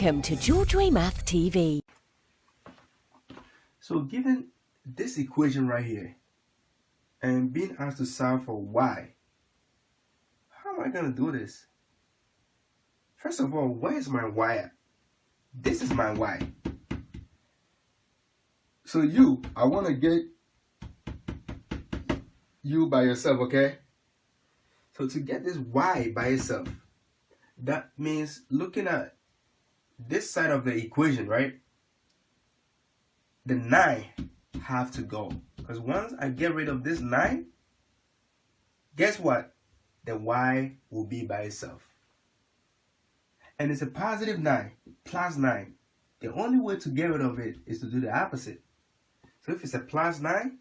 Welcome to Georgeway mathTV. So given this equation right here and being asked to solve for y, how am I going to do this? First of all, where is my y at? This is my y. So I want to get you by yourself, okay? So to get this y by itself, that means looking at this side of the equation, right? The 9 have to go. Because once I get rid of this 9, guess what? The y will be by itself. And it's a positive 9 plus 9. The only way to get rid of it is to do the opposite. So if it's a plus 9,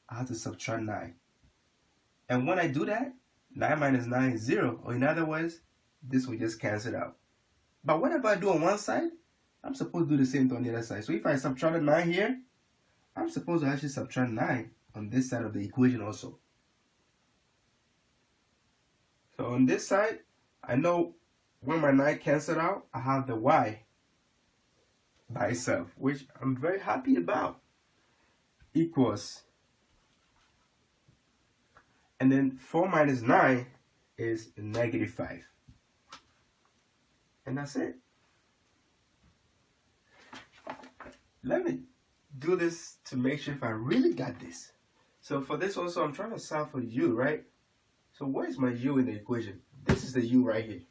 I have to subtract 9. And when I do that, 9 minus 9 is 0. Or in other words, this will just cancel out. But whatever I do on one side, I'm supposed to do the same thing on the other side. So if I subtract 9 here, I'm supposed to actually subtract 9 on this side of the equation also. So on this side, I know when my 9 cancels out, I have the y by itself, which I'm very happy about. Equals. And then 4 minus 9 is negative 5. And that's it. Let me do this to make sure if I really got this. So for this also, I'm trying to solve for u, right? So where is my u in the equation? This is the u right here.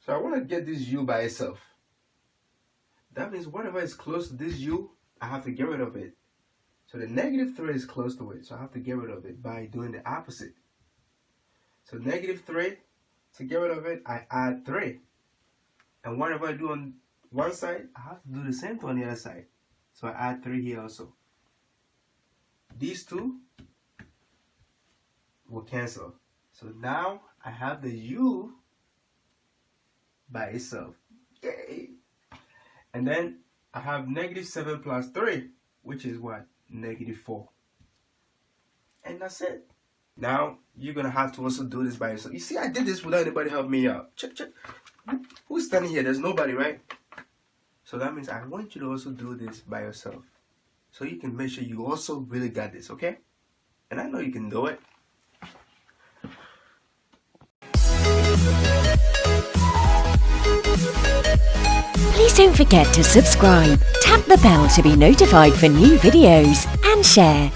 So I want to get this u by itself. That means whatever is close to this u, I have to get rid of it. So the negative 3 is close to it, so I have to get rid of it by doing the opposite. So negative 3, to get rid of it, I add 3. And whatever I do on one side, I have to do the same thing on the other side. So I add 3 here also. These two will cancel. So now I have the u by itself. Yay! And then I have negative 7 plus 3, which is what? Negative 4. And that's it. Now you're going to have to also do this by yourself. You see, I did this without anybody helping me out. Check. Who's standing here? There's nobody, right? So that means I want you to also do this by yourself. So you can make sure you also really got this, okay? And I know you can do it. Please don't forget to subscribe, tap the bell to be notified for new videos, and share.